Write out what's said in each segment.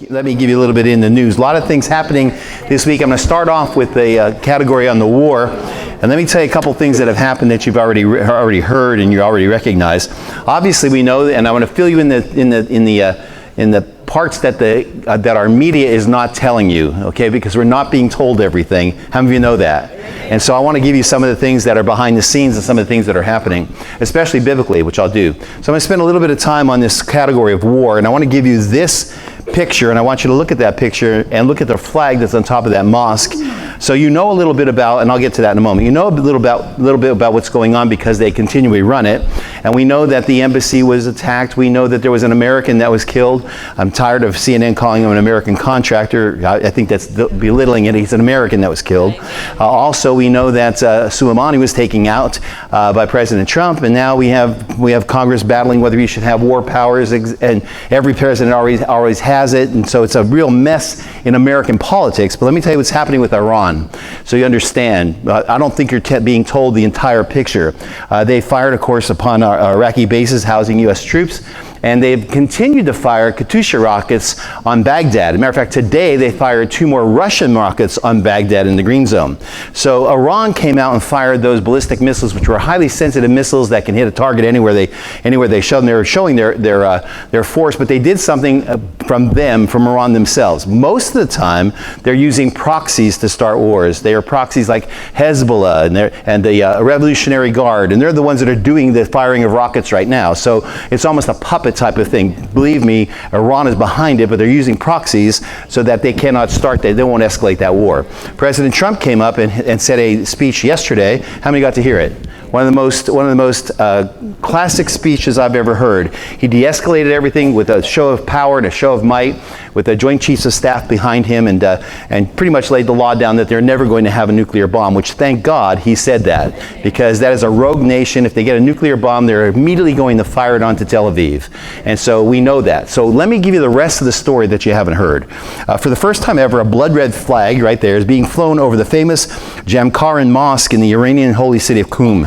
Let me give you a little bit in the news. A lot of things happening this week. I'm going to start off with a category on the war, and let me tell you a couple things that have happened that you've already heard and you already recognize. Obviously, we know, and I want to fill you in the parts that our media is not telling you, okay? Because we're not being told everything. How many of you know that? And so I want to give you some of the things that are behind the scenes and some of the things that are happening, especially biblically, which I'll do. So I'm going to spend a little bit of time on this category of war, and I want to give you this picture, and I want you to look at that picture and look at the flag that's on top of that mosque. So you know a little bit about, and I'll get to that in a moment, you know a little bit about what's going on because they continually run it. And we know that the embassy was attacked. We know that there was an American that was killed. I'm tired of CNN calling him an American contractor. I think that's belittling it. He's an American that was killed. Also, we know that Soleimani was taken out by President Trump, and now we have Congress battling whether he should have war powers, and every president always has it, and so it's a real mess in American politics. But let me tell you what's happening with Iran, so you understand. I don't think you're being told the entire picture. They fired, of course, upon our Iraqi bases housing U.S. troops, and they've continued to fire Katyusha rockets on Baghdad. As a matter of fact, today they fired 2 more Russian rockets on Baghdad in the Green Zone. So Iran came out and fired those ballistic missiles, which were highly sensitive missiles that can hit a target anywhere they show them. They were showing their force, but they did something from Iran themselves. Most of the time, they're using proxies to start wars. They are proxies like Hezbollah and the Revolutionary Guard, and they're the ones that are doing the firing of rockets right now. So it's almost a puppet type of thing. Believe me, Iran is behind it, but they're using proxies so that they cannot start that. They won't escalate that war. President Trump came up and said a speech yesterday. How many got to hear it? One of the most classic speeches I've ever heard. He de-escalated everything with a show of power and a show of might, with the Joint Chiefs of Staff behind him, and pretty much laid the law down that they're never going to have a nuclear bomb, which thank God he said that, because that is a rogue nation. If they get a nuclear bomb, they're immediately going to fire it onto Tel Aviv. And so we know that. So let me give you the rest of the story that you haven't heard. For the first time ever, a blood red flag right there is being flown over the famous Jamkaran Mosque in the Iranian holy city of Qum.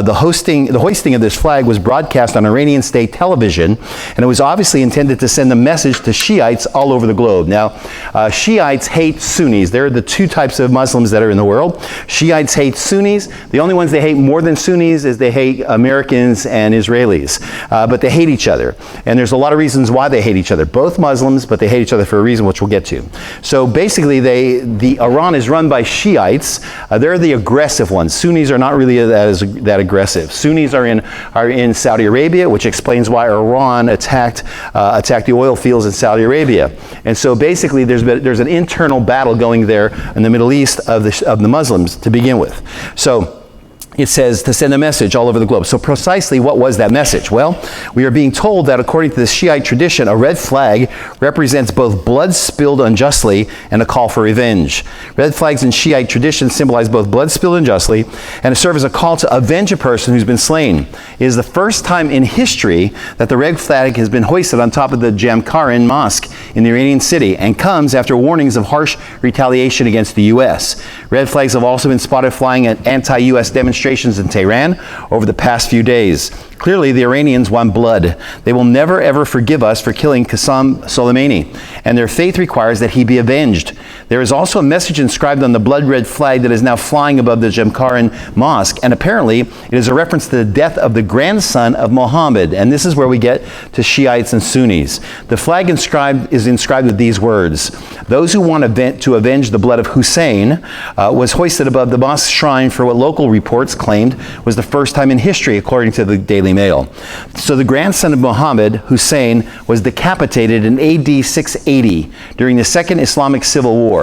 The hoisting of this flag was broadcast on Iranian state television, and it was obviously intended to send a message to Shiites all over the globe. Now, Shiites hate Sunnis. There are the 2 types of Muslims that are in the world. Shiites hate Sunnis. The only ones they hate more than Sunnis is they hate Americans and Israelis. But they hate each other. And there's a lot of reasons why they hate each other. Both Muslims, but they hate each other for a reason which we'll get to. So basically, Iran is run by Shiites. They're the aggressive ones. Sunnis are not really that aggressive. Sunnis are in Saudi Arabia, which explains why Iran attacked the oil fields in Saudi Arabia. And so basically there's an internal battle going there in the Middle East of the Muslims to begin with. So it says to send a message all over the globe. So precisely what was that message? Well, we are being told that according to the Shiite tradition, a red flag represents both blood spilled unjustly and a call for revenge. Red flags in Shiite tradition symbolize both blood spilled unjustly and serve as a call to avenge a person who's been slain. It is the first time in history that the red flag has been hoisted on top of the Jamkaran Mosque in the Iranian city, and comes after warnings of harsh retaliation against the U.S. Red flags have also been spotted flying at anti-U.S. demonstrations in Tehran over the past few days. Clearly, the Iranians want blood. They will never ever forgive us for killing Qasem Soleimani, and their faith requires that he be avenged. There is also a message inscribed on the blood red flag that is now flying above the Jamkaran Mosque, and apparently it is a reference to the death of the grandson of Muhammad, and this is where we get to Shiites and Sunnis. The flag is inscribed with these words: "Those who want to avenge the blood of Hussein," was hoisted above the mosque shrine for what local reports claimed was the first time in history, according to the Daily Mail. So the grandson of Muhammad, Hussein, was decapitated in AD 680 during the Second Islamic Civil War.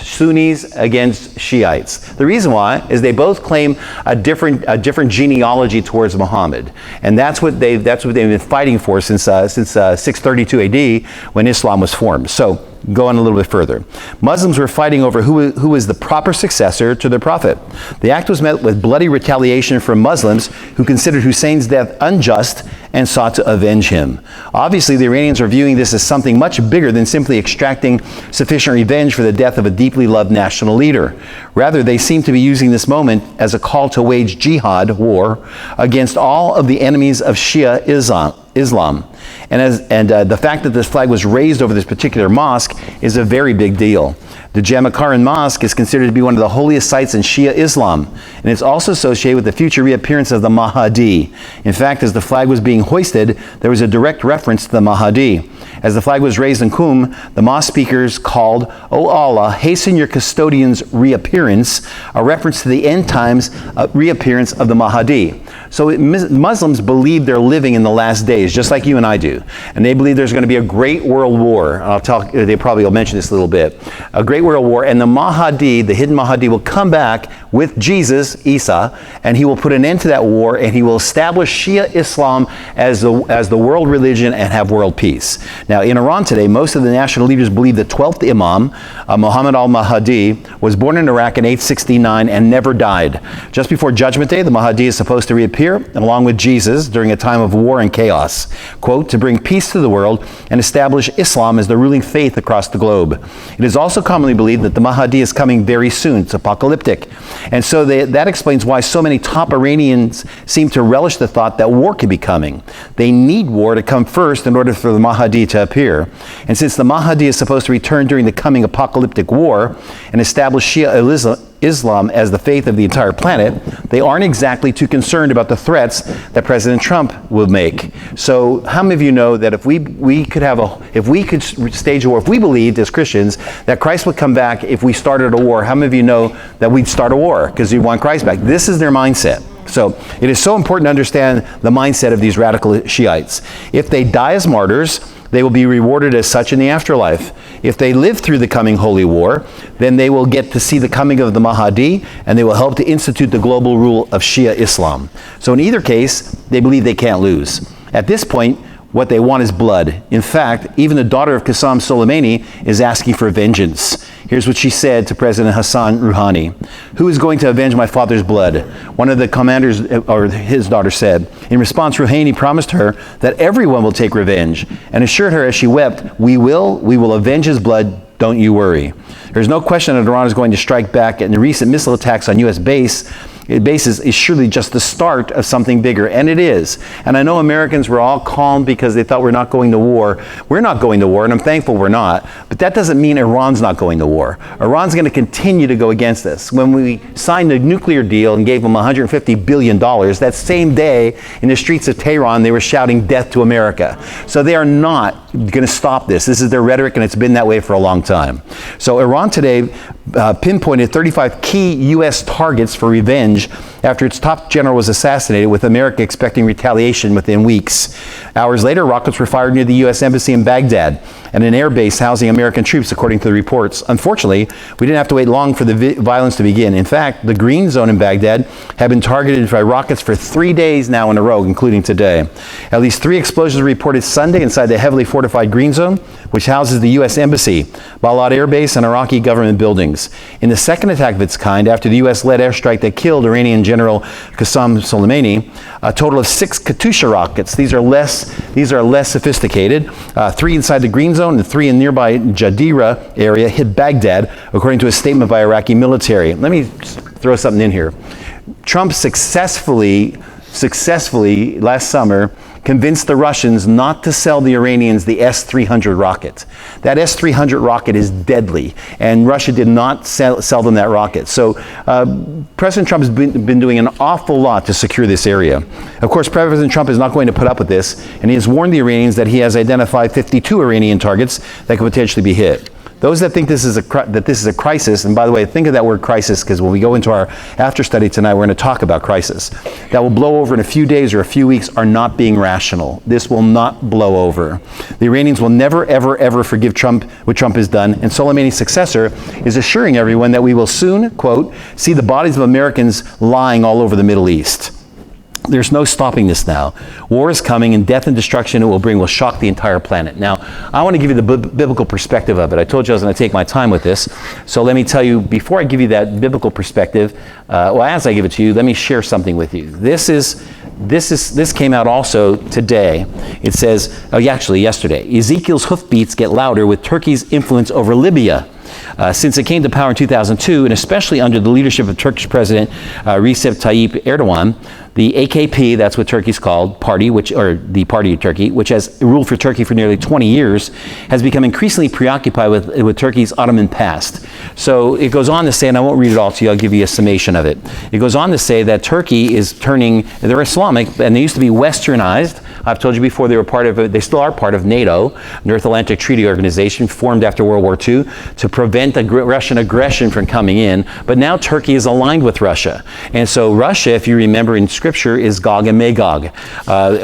Sunnis against Shiites. The reason why is they both claim a different genealogy towards Muhammad, and that's what they've been fighting for since 632 AD when Islam was formed. So go on a little bit further. Muslims were fighting over who was the proper successor to their prophet. The act was met with bloody retaliation from Muslims who considered Hussein's death unjust and sought to avenge him. Obviously, the Iranians are viewing this as something much bigger than simply extracting sufficient revenge for the death of a deeply loved national leader. Rather, they seem to be using this moment as a call to wage jihad war against all of the enemies of Shia Islam. Islam. And the fact that this flag was raised over this particular mosque is a very big deal. The Jamakaran Mosque is considered to be one of the holiest sites in Shia Islam, and it's also associated with the future reappearance of the Mahdi. In fact, as the flag was being hoisted, there was a direct reference to the Mahdi. As the flag was raised in Qum, the mosque speakers called, "O Allah, hasten your custodian's reappearance," a reference to the end times reappearance of the Mahdi. So Muslims believe they're living in the last days, just like you and I do. And they believe there's going to be a great world war. They probably will mention this a little bit. A great world war, and the Mahdi, the hidden Mahdi, will come back with Jesus, Isa, and he will put an end to that war, and he will establish Shia Islam as the world religion and have world peace. Now, in Iran today, most of the national leaders believe the 12th Imam, Muhammad al-Mahdi, was born in Iraq in 869 and never died. Just before Judgment Day, the Mahdi is supposed to reappear along with Jesus during a time of war and chaos, quote, to bring peace to the world and establish Islam as the ruling faith across the globe. It is also commonly believed that the Mahdi is coming very soon. It's apocalyptic. And so that explains why so many top Iranians seem to relish the thought that war could be coming. They need war to come first in order for the Mahdi to appear. And since the Mahdi is supposed to return during the coming apocalyptic war and establish Shia Islam as the faith of the entire planet, they aren't exactly too concerned about the threats that President Trump will make. So how many of you know that if we could stage a war, if we believed as Christians that Christ would come back if we started a war, how many of you know that we'd start a war because we want Christ back? This is their mindset. So it is so important to understand the mindset of these radical Shiites. If they die as martyrs, they will be rewarded as such in the afterlife. If they live through the coming holy war, then they will get to see the coming of the Mahdi, and they will help to institute the global rule of Shia Islam. So in either case, they believe they can't lose. At this point, what they want is blood. In fact, even the daughter of Qasem Soleimani is asking for vengeance. Here's what she said to President Hassan Rouhani. "Who is going to avenge my father's blood?" One of the commanders, or his daughter, said. In response, Rouhani promised her that everyone will take revenge and assured her as she wept, we will avenge his blood, don't you worry. There's no question that Iran is going to strike back, and the recent missile attacks on U.S. bases is surely just the start of something bigger, and it is. And I know Americans were all calm because they thought we're not going to war. We're not going to war, and I'm thankful we're not, but that doesn't mean Iran's not going to war. Iran's going to continue to go against us. When we signed the nuclear deal and gave them $150 billion, that same day in the streets of Tehran, they were shouting death to America. So they are not going to stop this. This is their rhetoric, and it's been that way for a long time. So Iran today pinpointed 35 key U.S. targets for revenge after its top general was assassinated, with America expecting retaliation within weeks. Hours later, rockets were fired near the U.S. Embassy in Baghdad and an air base housing American troops, according to the reports. Unfortunately, we didn't have to wait long for the violence to begin. In fact, the Green Zone in Baghdad had been targeted by rockets for 3 days now in a row, including today. At least 3 explosions were reported Sunday inside the heavily fortified Green Zone, which houses the U.S. Embassy, Balad Air Base, and Iraqi government buildings. In the second attack of its kind, after the U.S.-led airstrike that killed Iranian General Qasem Soleimani, a total of 6 Katyusha rockets. These are less sophisticated. 3 inside the Green Zone and 3 in nearby Jadira area hit Baghdad, according to a statement by Iraqi military. Let me throw something in here. Trump successfully last summer convinced the Russians not to sell the Iranians the S-300 rocket. That S-300 rocket is deadly, and Russia did not sell them that rocket. So President Trump has been doing an awful lot to secure this area. Of course, President Trump is not going to put up with this, and he has warned the Iranians that he has identified 52 Iranian targets that could potentially be hit. Those that think this is a crisis, and by the way, think of that word crisis, because when we go into our after study tonight, we're going to talk about crisis, that will blow over in a few days or a few weeks, are not being rational. This will not blow over. The Iranians will never, ever, ever forgive Trump what Trump has done, and Soleimani's successor is assuring everyone that we will soon, quote, see the bodies of Americans lying all over the Middle East. There's no stopping this now. War is coming, and death and destruction it will bring will shock the entire planet. Now, I want to give you the biblical perspective of it. I told you I was going to take my time with this. So let me tell you, before I give you that biblical perspective, as I give it to you, let me share something with you. This came out also today. It says, actually yesterday, Ezekiel's hoofbeats get louder with Turkey's influence over Libya. Since it came to power in 2002, and especially under the leadership of Turkish President Recep Tayyip Erdogan, the AKP, that's what Turkey's called, the Party of Turkey, which has ruled for Turkey for nearly 20 years, has become increasingly preoccupied with Turkey's Ottoman past. So it goes on to say, and I won't read it all to you, I'll give you a summation of it. It goes on to say that Turkey is turning, they're Islamic, and they used to be westernized. I've told you before they still are part of NATO, North Atlantic Treaty Organization, formed after World War II to prevent Russian aggression from coming in. But now Turkey is aligned with Russia. And so Russia, if you remember in Scripture, is Gog and Magog.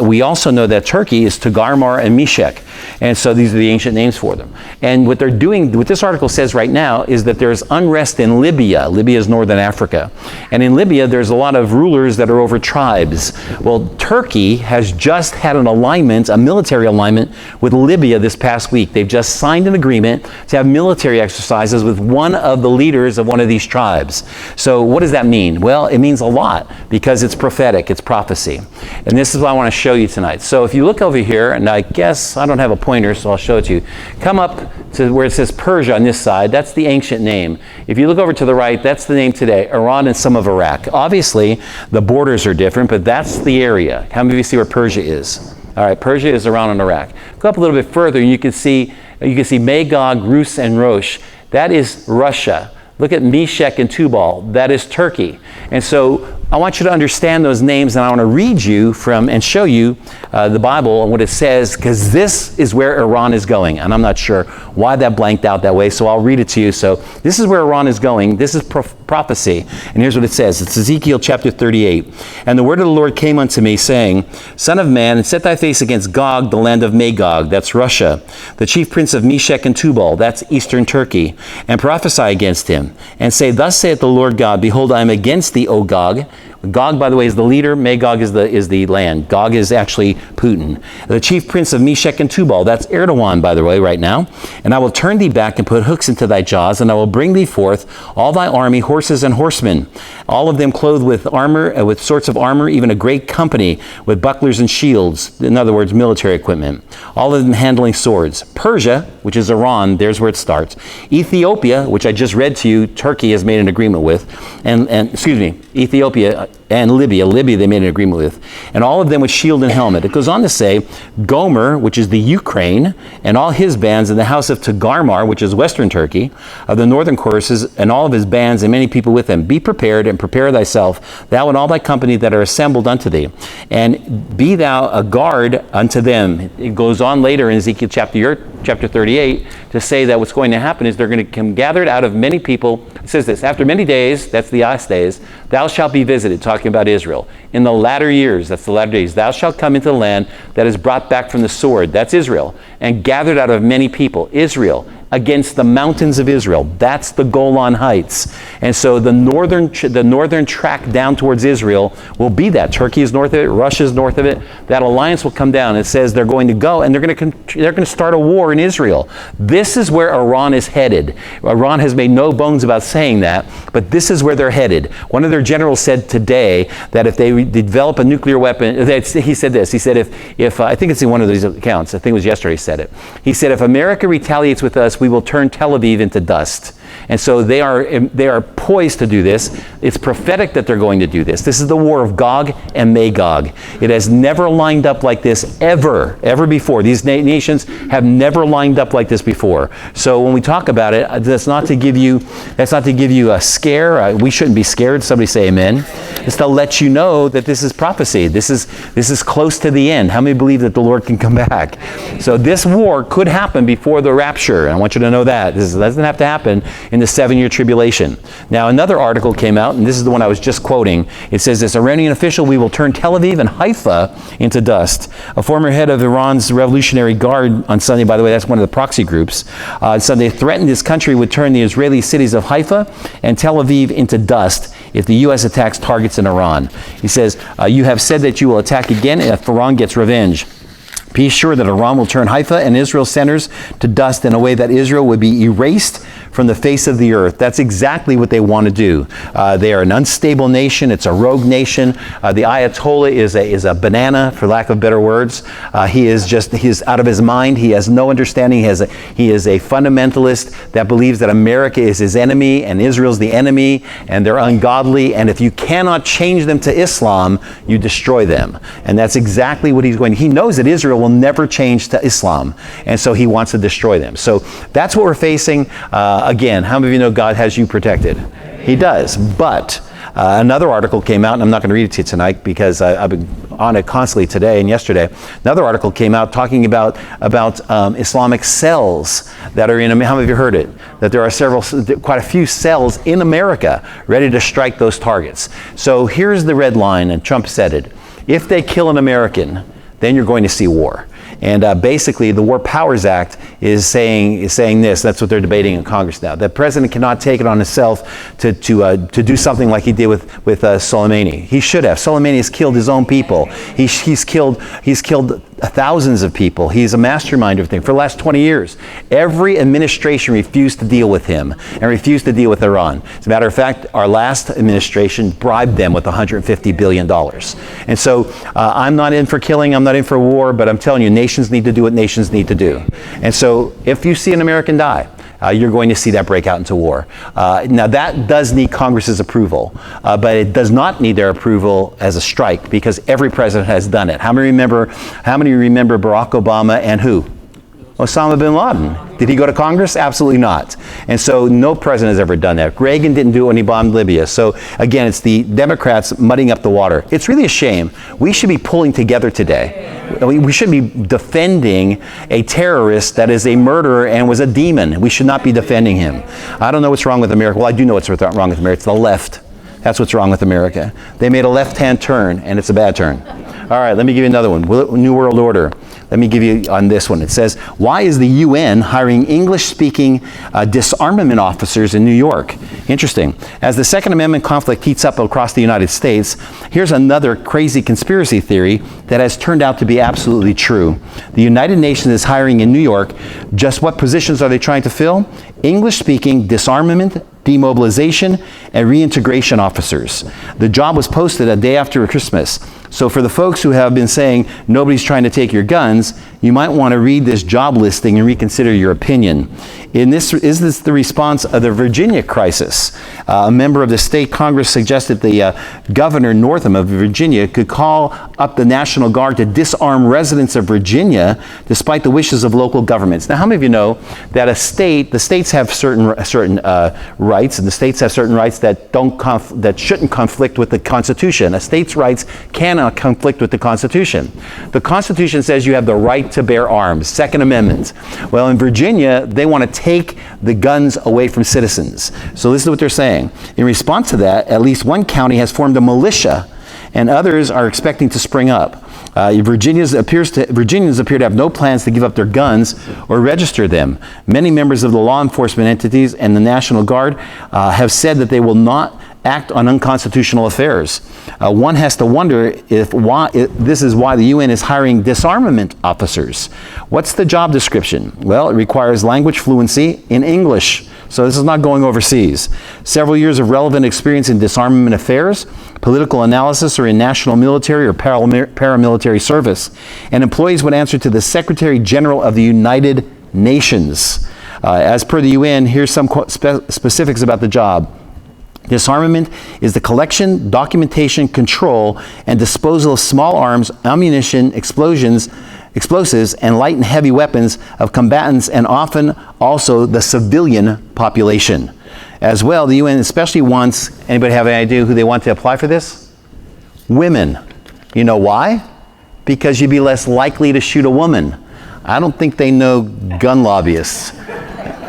We also know that Turkey is Togarmah and Meshech. And so these are the ancient names for them. And what they're doing, what this article says right now, is that there's unrest in Libya. Libya is northern Africa. And in Libya, there's a lot of rulers that are over tribes. Well, Turkey has just had an alignment, a military alignment with Libya this past week. They've just signed an agreement to have military exercises with one of the leaders of one of these tribes. So what does that mean? Well, it means a lot because it's prophetic, it's prophecy. And this is what I want to show you tonight. So if you look over here, and I guess I don't have a pointer, so I'll show it to you. Come up to where it says Persia on this side. That's the ancient name. If you look over to the right, that's the name today, Iran and some of Iraq. Obviously, the borders are different, but that's the area. How many of you see where Persia is? All right, Persia is Iran and Iraq. Go up a little bit further, and you can see Magog, Rus, and Rosh. That is Russia. Look at Meshech and Tubal. That is Turkey. And so I want you to understand those names, and I want to read you from and show you the Bible and what it says, because this is where Iran is going. And I'm not sure why that blanked out that way, so I'll read it to you. So this is where Iran is going. This is prophecy. And here's what it says. It's Ezekiel chapter 38. And the word of the Lord came unto me, saying, Son of man, set thy face against Gog, the land of Magog, that's Russia, the chief prince of Meshech and Tubal, that's eastern Turkey, and prophesy against him, and say, Thus saith the Lord God, Behold, I am against thee, O Gog. Gog, by the way, is the leader. Magog is the land. Gog is actually Putin. The chief prince of Meshech and Tubal, that's Erdogan, by the way, right now. And I will turn thee back and put hooks into thy jaws, and I will bring thee forth all thy army, horses and horsemen, all of them clothed with armor, with sorts of armor, even a great company with bucklers and shields, in other words, military equipment, all of them handling swords. Persia, which is Iran, there's where it starts. Ethiopia, which I just read to you, Turkey has made an agreement with, Ethiopia and Libya they made an agreement with, and all of them with shield and helmet. It goes on to say, Gomer, which is the Ukraine, and all his bands in the house of Togarmah, which is western Turkey, of the northern courses, and all of his bands and many people with them. Be prepared and prepare thyself, thou and all thy company that are assembled unto thee, and be thou a guard unto them. It goes on later in Ezekiel chapter 38 to say that what's going to happen is they're going to come gathered out of many people. It says this, after many days, that's the last days, thou shalt be visited, talking about Israel. In the latter years, that's the latter days, thou shalt come into the land that is brought back from the sword, that's Israel, and gathered out of many people, Israel, against the mountains of Israel. That's the Golan Heights. And so the northern track down towards Israel will be that. Turkey is north of it, Russia is north of it. That alliance will come down. It says they're going to go and they're going to start a war in Israel. This is where Iran is headed. Iran has made no bones about saying that, but this is where they're headed. One of their generals said today that if they develop a nuclear weapon, he said this, he said if I think it's in one of these accounts, I think it was yesterday he said it. He said, if America retaliates with us, we will turn Tel Aviv into dust. And so they are poised to do this. It's prophetic that they're going to do this. This is the war of Gog and Magog. It has never lined up like this ever before. These nations have never lined up like this before. So when we talk about it, that's not to give you a scare. We shouldn't be scared. Somebody say amen. It's to let you know that this is prophecy. This is close to the end. How many believe that the Lord can come back? So this war could happen before the rapture. I want you to know that. This doesn't have to happen in the 7-year tribulation. Now, another article came out, and this is the one I was just quoting. It says this, Iranian official, we will turn Tel Aviv and Haifa into dust. A former head of Iran's Revolutionary Guard on Sunday, by the way, that's one of the proxy groups, Sunday threatened his country would turn the Israeli cities of Haifa and Tel Aviv into dust if the U.S. attacks targets in Iran. He says, you have said that you will attack again if Iran gets revenge. Be sure that Iran will turn Haifa and Israel's centers to dust in a way that Israel would be erased from the face of the earth. That's exactly what they want to do. They are an unstable nation. It's a rogue nation. The Ayatollah is a banana, for lack of better words. He's out of his mind. He has no understanding. He is a fundamentalist that believes that America is his enemy and Israel's the enemy, and they're ungodly. And if you cannot change them to Islam, you destroy them. And that's exactly what he's going to. He knows that Israel will never change to Islam, and so he wants to destroy them. So that's what we're facing. Again, how many of you know God has you protected? He does. But another article came out, and I'm not going to read it to you tonight because I've been on it constantly today and yesterday. Another article came out talking about Islamic cells that are in. How many of you heard it? That there are quite a few cells in America ready to strike those targets. So here's the red line, and Trump said it. If they kill an American, then you're going to see war. And basically, the War Powers Act is saying this. That's what they're debating in Congress now. The president cannot take it on himself to do something like he did with Soleimani. He should have. Soleimani has killed his own people. He's killed thousands of people. He's a mastermind of things for the last 20 years. Every administration refused to deal with him and refused to deal with Iran. As a matter of fact, our last administration bribed them with $150 billion. And so I'm not in for killing. I'm not in for war. But I'm telling you, nations need to do what nations need to do. And so if you see an American die, you're going to see that break out into war. Now that does need Congress's approval, but it does not need their approval as a strike because every president has done it. How many remember Barack Obama and who? Osama bin Laden. Did he go to Congress? Absolutely not. And so no president has ever done that. Reagan didn't do it when he bombed Libya. So again, it's the Democrats muddying up the water. It's really a shame. We should be pulling together today. We should be defending a terrorist that is a murderer and was a demon. We should not be defending him. I don't know what's wrong with America. Well, I do know what's wrong with America. It's the left. That's what's wrong with America. They made a left-hand turn, and it's a bad turn. All right, let me give you another one. New World Order. Let me give you on this one. It says, why is the UN hiring English-speaking disarmament officers in New York? Interesting. As the Second Amendment conflict heats up across the United States, here's another crazy conspiracy theory that has turned out to be absolutely true. The United Nations is hiring in New York. Just what positions are they trying to fill? English-speaking disarmament, demobilization, and reintegration officers. The job was posted a day after Christmas. So for the folks who have been saying nobody's trying to take your guns, you might want to read this job listing and reconsider your opinion. Is this the response of the Virginia crisis? A member of the state Congress suggested the Governor Northam of Virginia could call up the National Guard to disarm residents of Virginia despite the wishes of local governments. Now, how many of you know that the states have certain rights, and the states have certain rights that shouldn't conflict with the Constitution. A state's rights cannot conflict with the Constitution. The Constitution says you have the right to bear arms, Second Amendment. Well, in Virginia, they want to take the guns away from citizens. So this is what they're saying. In response to that, at least one county has formed a militia, and others are expecting to spring up. Virginians appear to have no plans to give up their guns or register them. Many members of the law enforcement entities and the National Guard have said that they will not act on unconstitutional affairs. One has to wonder if this is why the UN is hiring disarmament officers. What's the job description? Well, it requires language fluency in English. So this is not going overseas. Several years of relevant experience in disarmament affairs, political analysis, or in national military or paramilitary service. And employees would answer to the Secretary General of the United Nations. As per the UN, here's some specifics about the job. Disarmament is the collection, documentation, control, and disposal of small arms, ammunition, explosives, and light and heavy weapons of combatants, and often also the civilian population. As well, the UN especially wants, anybody have any idea who they want to apply for this? Women. You know why? Because you'd be less likely to shoot a woman. I don't think they know gun lobbyists.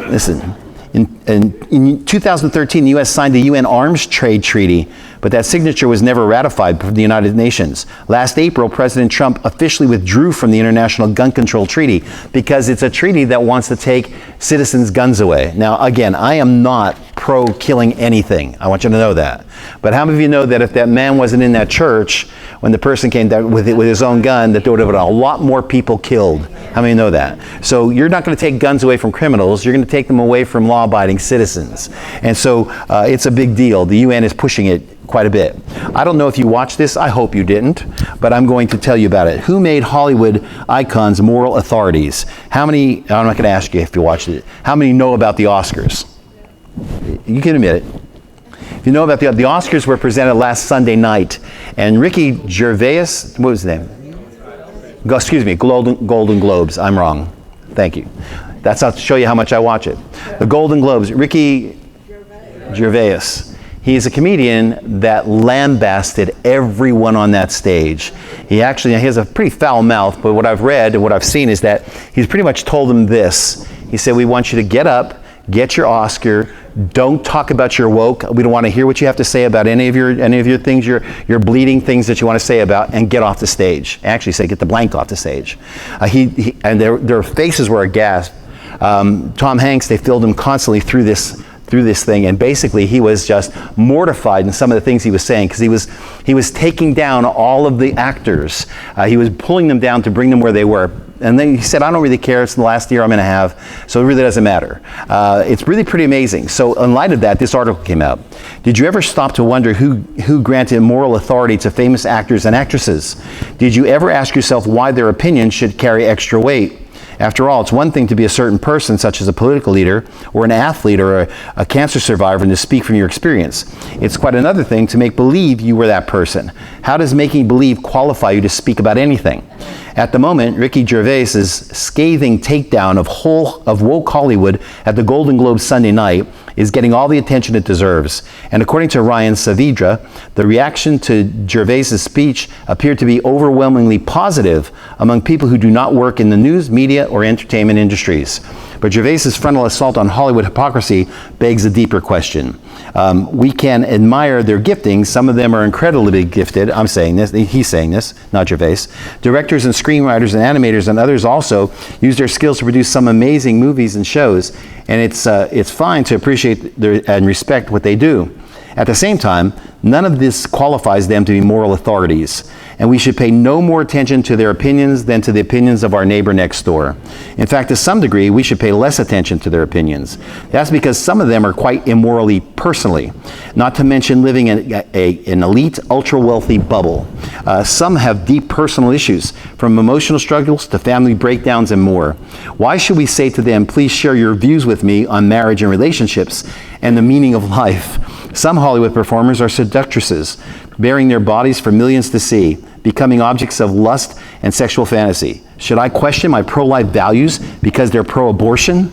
Listen. In 2013, the U.S. signed the UN Arms Trade Treaty, but that signature was never ratified by the United Nations. Last April, President Trump officially withdrew from the International Gun Control Treaty because it's a treaty that wants to take citizens' guns away. Now, again, I am not pro killing anything. I want you to know that. But how many of you know that if that man wasn't in that church, when the person came down with his own gun, that there would have been a lot more people killed? How many know that? So you're not going to take guns away from criminals. You're going to take them away from law-abiding citizens. And so it's a big deal. The UN is pushing it quite a bit. I don't know if you watched this. I hope you didn't. But I'm going to tell you about it. Who made Hollywood icons moral authorities? How many, I'm not going to ask you if you watched it. How many know about the Oscars? You can admit it. If you know about the Oscars were presented last Sunday night. And Ricky Gervais, what was his name? Excuse me, Golden Globes. I'm wrong. Thank you. That's how to show you how much I watch it. The Golden Globes. Ricky Gervais. He is a comedian that lambasted everyone on that stage. He has a pretty foul mouth, but what I've read and what I've seen is that he's pretty much told them this. He said, we want you to get up, get your Oscar, don't talk about your woke. We don't want to hear what you have to say about any of your things, your bleeding things that you want to say about, and get off the stage. Actually say, get the blank off the stage. And their faces were aghast. Tom Hanks, they filled him constantly through this thing, and basically he was just mortified in some of the things he was saying, because he was taking down all of the actors. He was pulling them down to bring them where they were. And then he said, I don't really care, it's the last year I'm going to have, so it really doesn't matter. It's really pretty amazing. So in light of that, this article came out. Did you ever stop to wonder who granted moral authority to famous actors and actresses? Did you ever ask yourself why their opinion should carry extra weight? After all, it's one thing to be a certain person, such as a political leader, or an athlete, or a cancer survivor, and to speak from your experience. It's quite another thing to make believe you were that person. How does making believe qualify you to speak about anything? At the moment, Ricky Gervais's scathing takedown of woke Hollywood at the Golden Globes Sunday night is getting all the attention it deserves. And according to Ryan Saavedra, the reaction to Gervais's speech appeared to be overwhelmingly positive among people who do not work in the news, media, or entertainment industries. But Gervais's frontal assault on Hollywood hypocrisy begs a deeper question. We can admire their giftings. Some of them are incredibly gifted. I'm saying this, he's saying this, not Gervais. Directors and screenwriters and animators and others also use their skills to produce some amazing movies and shows. And it's fine to appreciate and respect what they do. At the same time, none of this qualifies them to be moral authorities, and we should pay no more attention to their opinions than to the opinions of our neighbor next door. In fact, to some degree, we should pay less attention to their opinions. That's because some of them are quite immorally personally, not to mention living in an elite, ultra-wealthy bubble. Some have deep personal issues, from emotional struggles to family breakdowns and more. Why should we say to them, please share your views with me on marriage and relationships and the meaning of life? Some Hollywood performers are seductresses, bearing their bodies for millions to see, becoming objects of lust and sexual fantasy. Should I question my pro-life values because they're pro-abortion?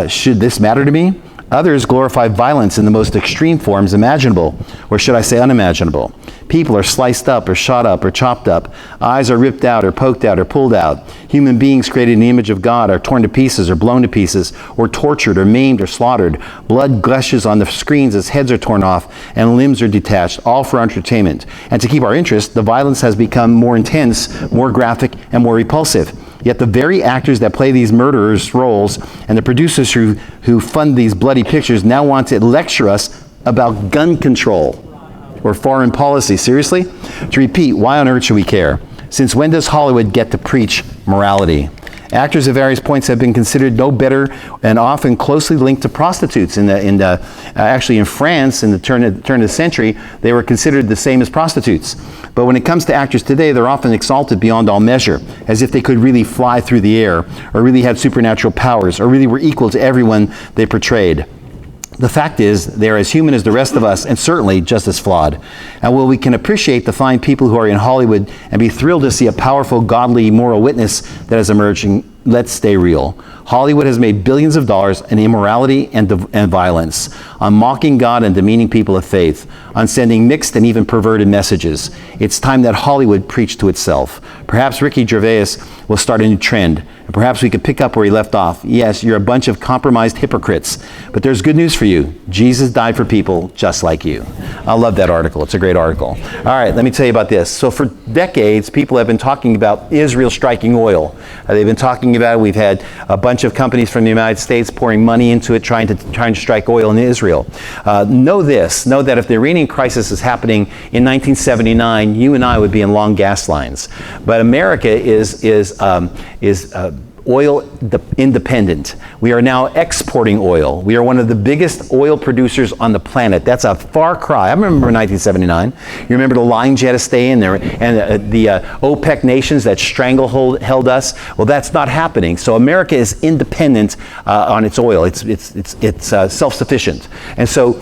Should this matter to me? Others glorify violence in the most extreme forms imaginable, or should I say unimaginable. People are sliced up or shot up or chopped up. Eyes are ripped out or poked out or pulled out. Human beings created in the image of God are torn to pieces or blown to pieces, or tortured or maimed or slaughtered. Blood gushes on the screens as heads are torn off and limbs are detached, all for entertainment. And to keep our interest, the violence has become more intense, more graphic, and more repulsive. Yet the very actors that play these murderers' roles and the producers who fund these bloody pictures now want to lecture us about gun control or foreign policy. Seriously? To repeat, why on earth should we care? Since when does Hollywood get to preach morality? Actors at various points have been considered no better and often closely linked to prostitutes. Actually in France, in the turn of the century, they were considered the same as prostitutes. But when it comes to actors today, they're often exalted beyond all measure, as if they could really fly through the air, or really had supernatural powers, or really were equal to everyone they portrayed. The fact is, they're as human as the rest of us, and certainly just as flawed. And while we can appreciate the fine people who are in Hollywood and be thrilled to see a powerful, godly, moral witness that is emerging, let's stay real. Hollywood has made billions of dollars on immorality and violence, on mocking God and demeaning people of faith, on sending mixed and even perverted messages. It's time that Hollywood preached to itself. Perhaps Ricky Gervais will start a new trend. And perhaps we could pick up where he left off. Yes, you're a bunch of compromised hypocrites, but there's good news for you. Jesus died for people just like you. I love that article. It's a great article. All right, let me tell you about this. So for decades, people have been talking about Israel striking oil. They've been talking about it. We've had a bunch of companies from the United States pouring money into it, trying to strike oil in Israel. Know that if the Iranian crisis is happening in 1979, you and I would be in long gas lines. But America is oil independent. We are now exporting oil. We are one of the biggest oil producers on the planet. That's a far cry. I remember 1979. You remember the lines you had to stay in there, and the OPEC nations that stranglehold us. Well, that's not happening. So America is independent on its oil. It's self-sufficient. And so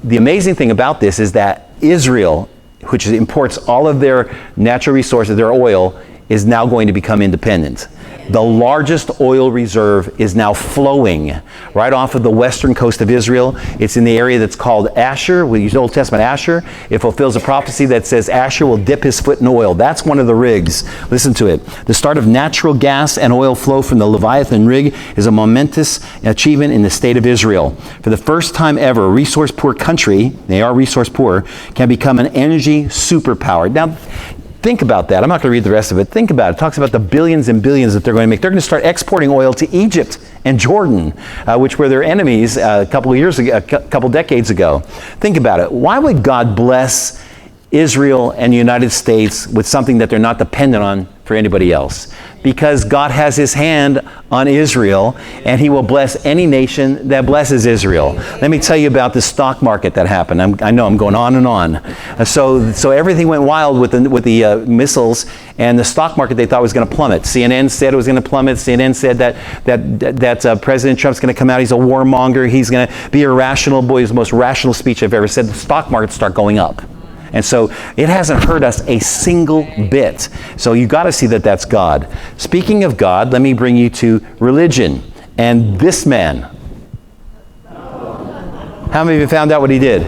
the amazing thing about this is that Israel, which imports all of their natural resources, their oil, is now going to become independent. The largest oil reserve is now flowing right off of the western coast of Israel. It's in the area that's called Asher. We use Old Testament Asher. It fulfills a prophecy that says Asher will dip his foot in oil. That's one of the rigs. Listen to it. The start of natural gas and oil flow from the Leviathan rig is a momentous achievement in the state of Israel. For the first time ever, a resource-poor country, they are resource-poor, can become an energy superpower. Now, think about that. I'm not going to read the rest of it. Think about it. It talks about the billions and billions that they're going to make. They're going to start exporting oil to Egypt and Jordan, which were their enemies a couple decades ago. Think about it. Why would God bless Israel and the United States with something that they're not dependent on for anybody else? Because God has his hand on Israel, and he will bless any nation that blesses Israel. Let me tell you about the stock market that happened. I know I'm going on and on. So everything went wild with the missiles, and the stock market they thought was going to plummet. CNN said it was going to plummet. CNN said that President Trump's going to come out. He's a warmonger. He's going to be irrational. Boy, it was the most rational speech I've ever said. The stock market start going up. And so it hasn't hurt us a single bit. So you got to see that that's God. Speaking of God, let me bring you to religion and this man. How many of you found out what he did?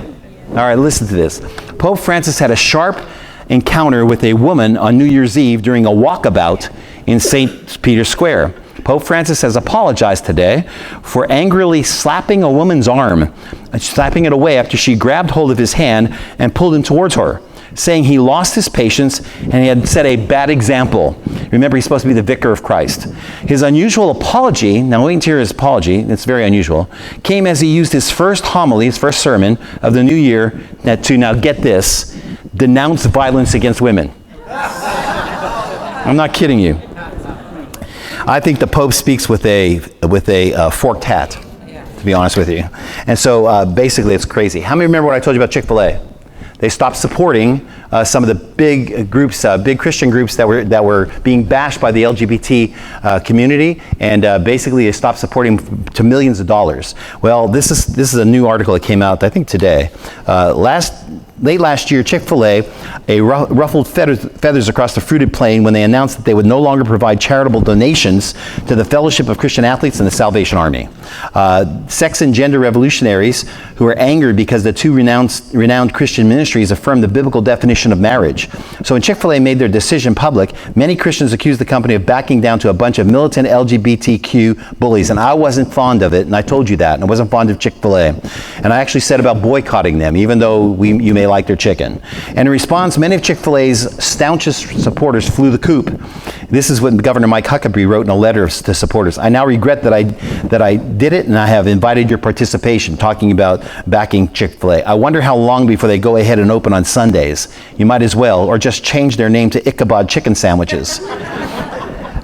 All right, listen to this. Pope Francis had a sharp encounter with a woman on New Year's Eve during a walkabout in St. Peter's Square. Pope Francis has apologized today for angrily slapping a woman's arm, slapping it away after she grabbed hold of his hand and pulled him towards her, saying he lost his patience and he had set a bad example. Remember, he's supposed to be the vicar of Christ. His unusual apology, now wait to hear his apology, it's very unusual, came as he used his first homily, his first sermon of the new year to, now get this, denounce violence against women. I'm not kidding you. I think the Pope speaks with a forked hat, to be honest with you. And so basically it's crazy. How many remember what I told you about Chick-fil-A? They stopped supporting some of the big groups, big Christian groups that were being bashed by the LGBT community, and basically they stopped supporting to millions of dollars. Well, this is a new article that came out, I think today. Late last year, Chick-fil-A ruffled feathers across the fruited plain when they announced that they would no longer provide charitable donations to the Fellowship of Christian Athletes and the Salvation Army. Sex and gender revolutionaries who are angered because the two renowned Christian ministries affirmed the biblical definition of marriage. So when Chick-fil-A made their decision public, many Christians accused the company of backing down to a bunch of militant LGBTQ bullies. And I wasn't fond of it, and I told you that. And I wasn't fond of Chick-fil-A. And I actually said about boycotting them, even though you may like their chicken. And in response, many of Chick-fil-A's staunchest supporters flew the coop. This is what Governor Mike Huckabee wrote in a letter to supporters. I now regret that I did it, and I have invited your participation, talking about backing Chick-fil-A. I wonder how long before they go ahead and open on Sundays. You might as well, or just change their name to Ichabod Chicken Sandwiches.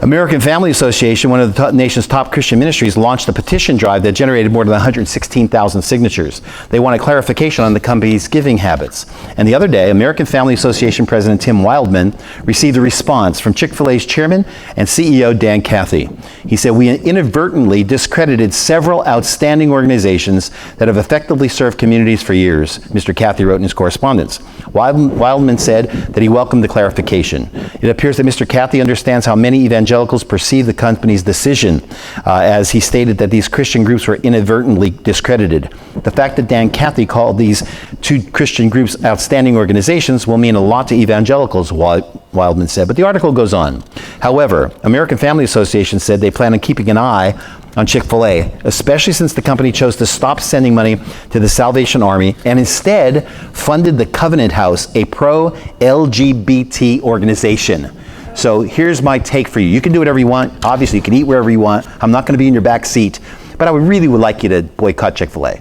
American Family Association, one of the nation's top Christian ministries, launched a petition drive that generated more than 116,000 signatures. They wanted clarification on the company's giving habits. And the other day, American Family Association President Tim Wildman received a response from Chick-fil-A's chairman and CEO Dan Cathy. He said, "We inadvertently discredited several outstanding organizations that have effectively served communities for years," Mr. Cathy wrote in his correspondence. Wildman said that he welcomed the clarification. It appears that Mr. Cathy understands how many evangelical evangelicals perceived the company's decision, as he stated that these Christian groups were inadvertently discredited. The fact that Dan Cathy called these two Christian groups outstanding organizations will mean a lot to evangelicals, Wildman said. But the article goes on. However, American Family Association said they plan on keeping an eye on Chick-fil-A, especially since the company chose to stop sending money to the Salvation Army and instead funded the Covenant House, a pro-LGBT organization. So here's my take for you. You can do whatever you want. Obviously, you can eat wherever you want. I'm not going to be in your back seat, but I would like you to boycott Chick-fil-A.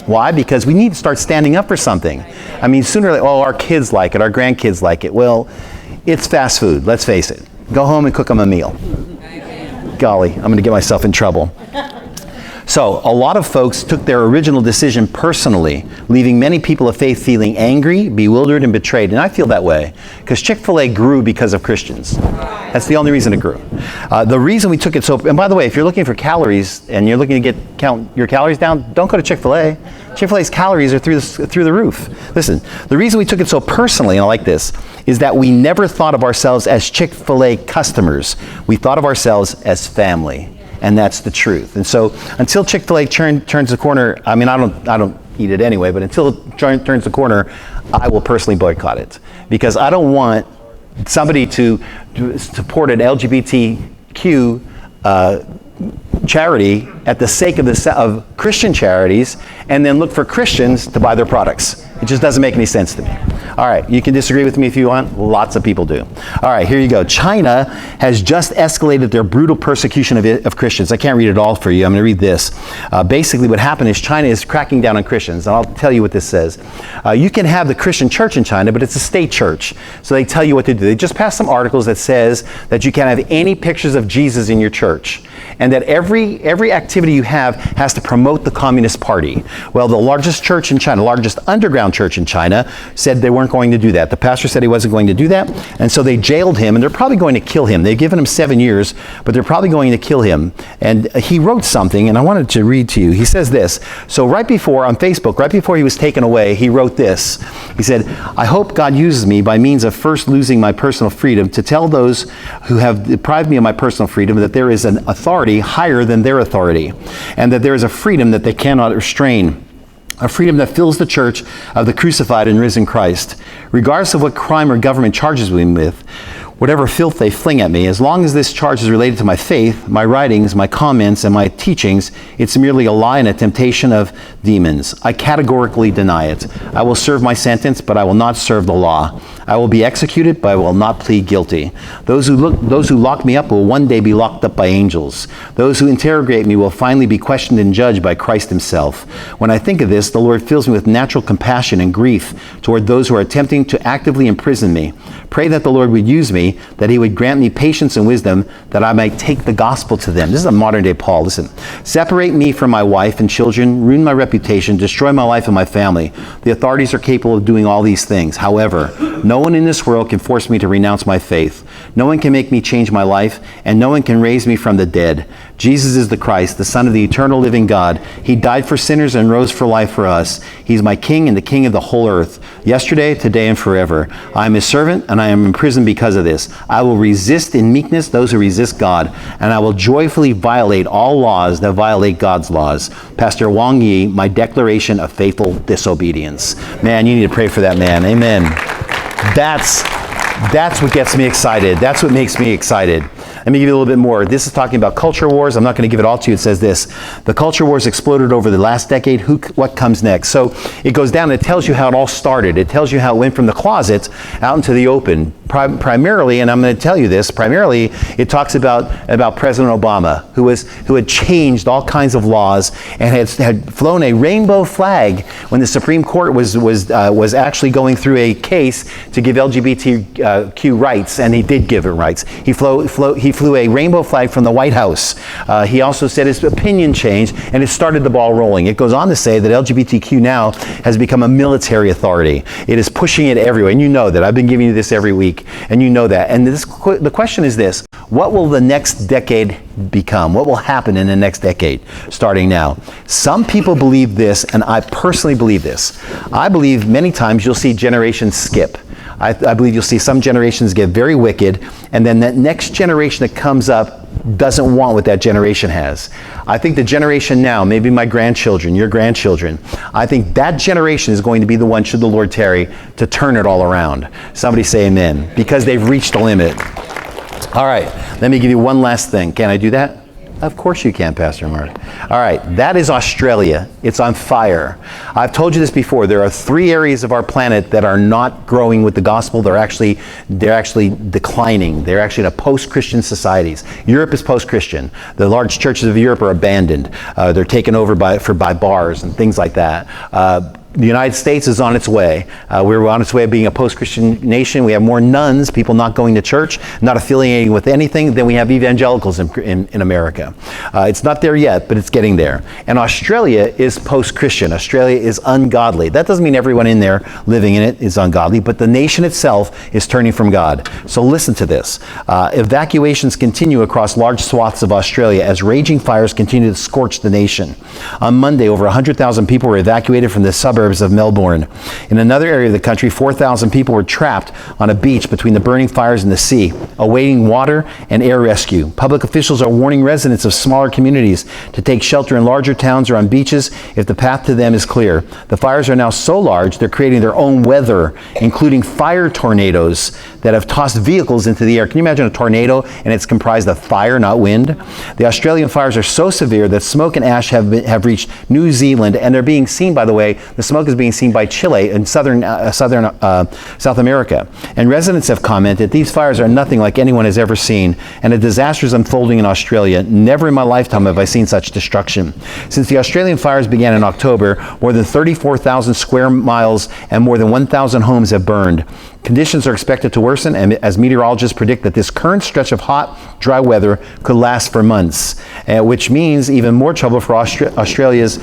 Why? Because we need to start standing up for something. I mean, sooner, our kids like it, our grandkids like it. Well, it's fast food, let's face it. Go home and cook them a meal. Golly, I'm going to get myself in trouble. So a lot of folks took their original decision personally, leaving many people of faith feeling angry, bewildered, and betrayed. And I feel that way because Chick-fil-A grew because of Christians. That's the only reason it grew. The reason we took it so, and by the way, if you're looking for calories and you're looking to count your calories down, don't go to Chick-fil-A. Chick-fil-A's calories are through the roof. Listen, the reason we took it so personally, and I like this, is that we never thought of ourselves as Chick-fil-A customers. We thought of ourselves as family. And that's the truth. And so until Chick-fil-A turns the corner, I mean, I don't eat it anyway, but until it turns the corner, I will personally boycott it. Because I don't want somebody to support an LGBTQ charity at the sake of Christian charities and then look for Christians to buy their products. It just doesn't make any sense to me. All right, you can disagree with me if you want. Lots of people do. All right, here you go. China has just escalated their brutal persecution of Christians. I can't read it all for you. I'm going to read this. Basically, what happened is China is cracking down on Christians. And I'll tell you what this says. You can have the Christian church in China, but it's a state church. So they tell you what to do. They just passed some articles that says that you can't have any pictures of Jesus in your church. And that every activity you have has to promote the Communist Party. Well, the largest church in China, largest underground church in China, said they weren't going to do that. The pastor said he wasn't going to do that, and so they jailed him, and they're probably going to kill him. They've given him 7 years, but they're probably going to kill him. And he wrote something, and I wanted to read to you. He says this. So on Facebook, right before he was taken away, he wrote this. He said, "I hope God uses me by means of first losing my personal freedom to tell those who have deprived me of my personal freedom that there is an authority higher than their authority, and that there is a freedom that they cannot restrain. A freedom that fills the church of the crucified and risen Christ. Regardless of what crime or government charges me with, whatever filth they fling at me, as long as this charge is related to my faith, my writings, my comments, and my teachings, it's merely a lie and a temptation of demons. I categorically deny it. I will serve my sentence, but I will not serve the law. I will be executed, but I will not plead guilty. Those who lock me up will one day be locked up by angels. Those who interrogate me will finally be questioned and judged by Christ himself. When I think of this, the Lord fills me with natural compassion and grief toward those who are attempting to actively imprison me. Pray that the Lord would use me, that he would grant me patience and wisdom, that I might take the gospel to them." This is a modern day Paul. Listen. "Separate me from my wife and children, ruin my reputation, destroy my life and my family. The authorities are capable of doing all these things. However, no one in this world can force me to renounce my faith. No one can make me change my life, and no one can raise me from the dead. Jesus is the Christ, the Son of the eternal living God. He died for sinners and rose for life for us. He's my King and the King of the whole earth, yesterday, today, and forever. I am his servant, and I am in prison because of this. I will resist in meekness those who resist God, and I will joyfully violate all laws that violate God's laws. Pastor Wang Yi, my declaration of faithful disobedience." Man, you need to pray for that man. Amen. That's what gets me excited. That's what makes me excited. Let me give you a little bit more. This is talking about culture wars. I'm not going to give it all to you. It says this. The culture wars exploded over the last decade. What comes next? So it goes down and it tells you how it all started. It tells you how it went from the closet out into the open. Primarily, and I'm going to tell you this, primarily it talks about President Obama, who had changed all kinds of laws and had flown a rainbow flag when the Supreme Court was actually going through a case to give LGBTQ rights, and he did give it rights. He flew a rainbow flag from the White House. He also said his opinion changed, and it started the ball rolling. It goes on to say that LGBTQ now has become a military authority. It is pushing it everywhere, and you know that. I've been giving you this every week. And you know that. And the question is this: what will the next decade become? What will happen in the next decade, starting now? Some people believe this, and I personally believe this. I believe many times you'll see generations skip. I believe you'll see some generations get very wicked, and then that next generation that comes up doesn't want what that generation has. I think the generation now, maybe my grandchildren, your grandchildren, I think that generation is going to be the one, should the Lord tarry, to turn it all around. Somebody say amen, because they've reached a limit. All right, let me give you one last thing. Can I do that? Of course you can, Pastor Mark. All right, that is Australia. It's on fire. I've told you this before. There are 3 areas of our planet that are not growing with the gospel. They're actually declining. They're actually in a post-Christian societies. Europe is post-Christian. The large churches of Europe are abandoned. They're taken over by bars and things like that. The United States is on its way. We're on its way of being a post-Christian nation. We have more nuns, people not going to church, not affiliating with anything, than we have evangelicals in America. It's not there yet, but it's getting there. And Australia is post-Christian. Australia is ungodly. That doesn't mean everyone in there living in it is ungodly, but the nation itself is turning from God. So listen to this. Evacuations continue across large swaths of Australia as raging fires continue to scorch the nation. On Monday, over 100,000 people were evacuated from the suburbs of Melbourne. In another area of the country, 4,000 people were trapped on a beach between the burning fires and the sea, awaiting water and air rescue. Public officials are warning residents of smaller communities to take shelter in larger towns or on beaches if the path to them is clear. The fires are now so large, they're creating their own weather, including fire tornadoes that have tossed vehicles into the air. Can you imagine a tornado and it's comprised of fire, not wind? The Australian fires are so severe that smoke and ash have reached New Zealand, and they're being seen, by the way, the smoke is being seen by Chile and South America. And residents have commented, these fires are nothing like anyone has ever seen, and a disaster is unfolding in Australia. Never in my lifetime have I seen such destruction. Since the Australian fires began in October, more than 34,000 square miles and more than 1,000 homes have burned. Conditions are expected to worsen, and as meteorologists predict that this current stretch of hot, dry weather could last for months, which means even more trouble for Australia's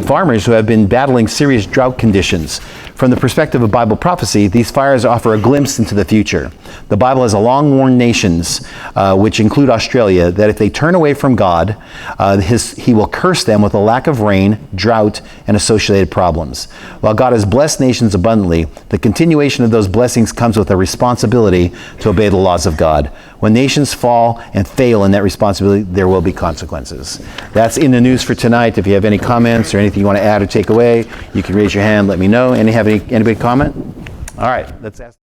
farmers who have been battling serious drought conditions. From the perspective of Bible prophecy, these fires offer a glimpse into the future. The Bible has long warned nations, which include Australia, that if they turn away from God, He will curse them with a lack of rain, drought, and associated problems. While God has blessed nations abundantly, the continuation of those blessings comes with a responsibility to obey the laws of God. When nations fall and fail in that responsibility, there will be consequences. That's in the news for tonight. If you have any comments or anything you want to add or take away, you can raise your hand, let me know. Anybody comment? All right, let's ask.